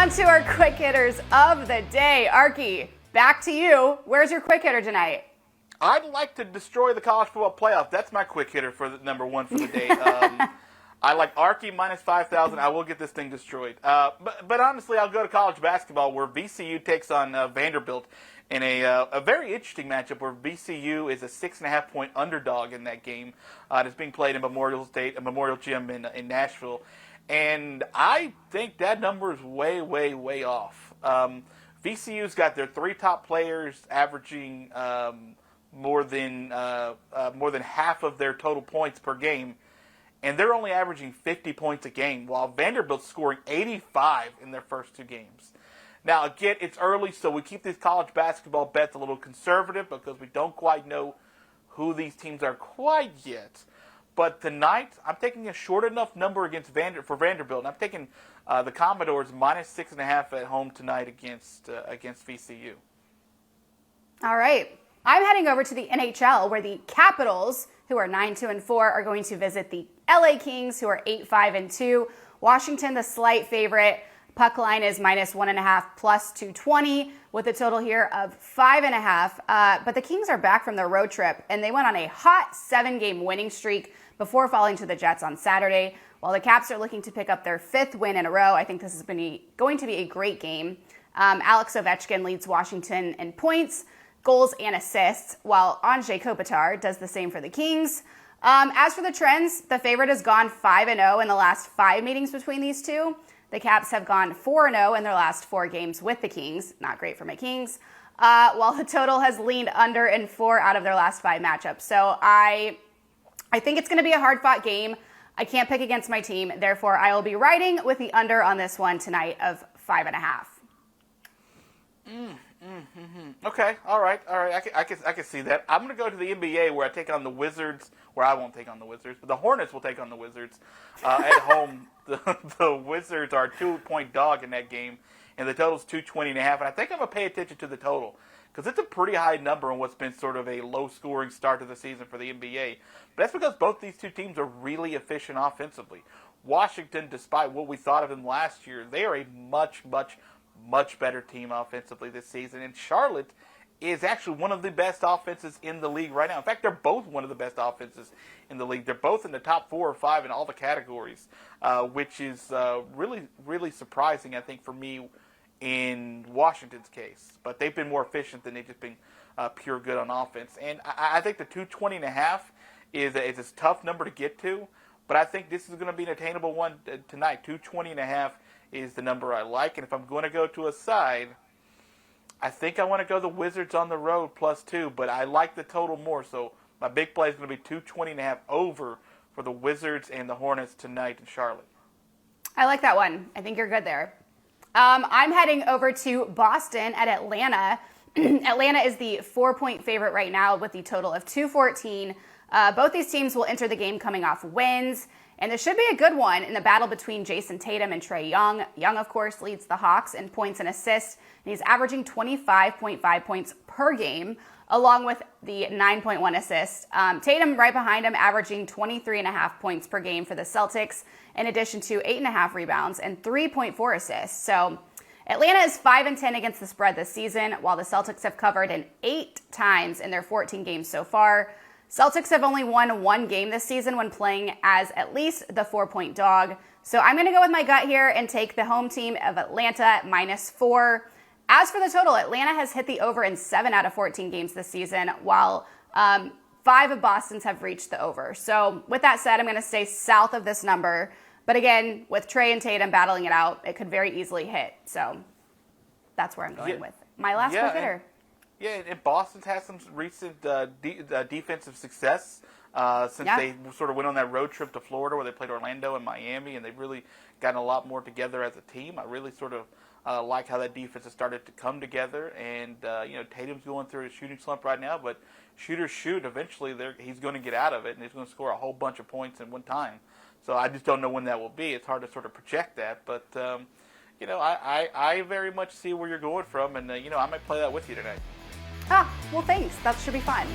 on to our quick hitters of the day. Arky, back to you. Where's your quick hitter tonight? I'd like to destroy the college football playoff. That's my quick hitter for the number one for the day. I like Arky minus 5,000. I will get this thing destroyed. But honestly, I'll go to college basketball where VCU takes on Vanderbilt in a very interesting matchup where VCU is a 6.5-point underdog in that game. It's being played in Memorial Gym in Nashville. And I think that number is way, way, way off. VCU's got their three top players averaging more than half of their total points per game, and they're only averaging 50 points a game, while Vanderbilt's scoring 85 in their first two games. Now, again, it's early, so we keep these college basketball bets a little conservative because we don't quite know who these teams are quite yet. But tonight, I'm taking a short enough number for Vanderbilt. And I'm taking the Commodores minus 6.5 at home tonight against VCU. All right. I'm heading over to the NHL where the Capitals, who are 9-2-4, are going to visit the LA Kings, who are 8-5-2. Washington, the slight favorite. Puck line is minus 1.5 plus 220 with a total here of 5.5. But the Kings are back from their road trip, and they went on a hot 7-game winning streak before falling to the Jets on Saturday. While the Caps are looking to pick up their 5th win in a row, I think this is going to be a great game. Alex Ovechkin leads Washington in points, goals, and assists, while Anze Kopitar does the same for the Kings. As for the trends, the favorite has gone 5-0 in the last 5 meetings between these two. The Caps have gone 4-0 in their last 4 games with the Kings. Not great for my Kings. While the total has leaned under in 4 out of their last 5 matchups. So I think it's going to be a hard-fought game. I can't pick against my team. Therefore, I will be riding with the under on this one tonight of 5.5. Okay, all right. I can see that. I'm going to go to the NBA where I take on the Wizards. Where I won't take on the Wizards, but the Hornets will take on the Wizards at home. The Wizards are a 2-point dog in that game, and the total's 220.5. And I think I'm going to pay attention to the total because it's a pretty high number on what's been sort of a low-scoring start to the season for the NBA. But that's because both these two teams are really efficient offensively. Washington, despite what we thought of them last year, they are a much, much, much better team offensively this season. And Charlotte is actually one of the best offenses in the league right now. In fact, they're both one of the best offenses in the league. They're both in the top 4 or 5 in all the categories, which is really, really surprising, I think, for me in Washington's case. But they've been more efficient than they've just been pure good on offense. And I think the 220.5 is a tough number to get to, but I think this is going to be an attainable one tonight. 220.5 is the number I like. And if I'm going to go to a side, I think I want to go the Wizards on the road plus 2, but I like the total more. So my big play is going to be 220.5 over for the Wizards and the Hornets tonight in Charlotte. I like that one. I think you're good there. I'm heading over to Boston at Atlanta. Atlanta is the 4-point favorite right now with the total of 214. Both these teams will enter the game coming off wins. And this should be a good one in the battle between Jason Tatum and Trae Young. Young, of course, leads the Hawks in points and assists, and he's averaging 25.5 points per game, along with the 9.1 assists. Tatum right behind him, averaging 23.5 points per game for the Celtics, in addition to 8.5 rebounds and 3.4 assists. So Atlanta is 5-10 against the spread this season, while the Celtics have covered in 8 times in their 14 games so far. Celtics have only won 1 game this season when playing as at least the 4-point dog. So I'm going to go with my gut here and take the home team of Atlanta at minus 4. As for the total, Atlanta has hit the over in 7 out of 14 games this season, while 5 of Boston's have reached the over. So with that said, I'm going to stay south of this number. But again, with Trae and Tatum battling it out, it could very easily hit. So that's where I'm going with my last quick hitter. Yeah, and Boston's had some recent defensive success since they sort of went on that road trip to Florida where they played Orlando and Miami, and they've really gotten a lot more together as a team. I really sort of like how that defense has started to come together, and Tatum's going through a shooting slump right now, but shooters shoot. Eventually, he's going to get out of it, and he's going to score a whole bunch of points in one time. So I just don't know when that will be. It's hard to sort of project that, but I very much see where you're going from, and I might play that with you tonight. Well, thanks. That should be fun.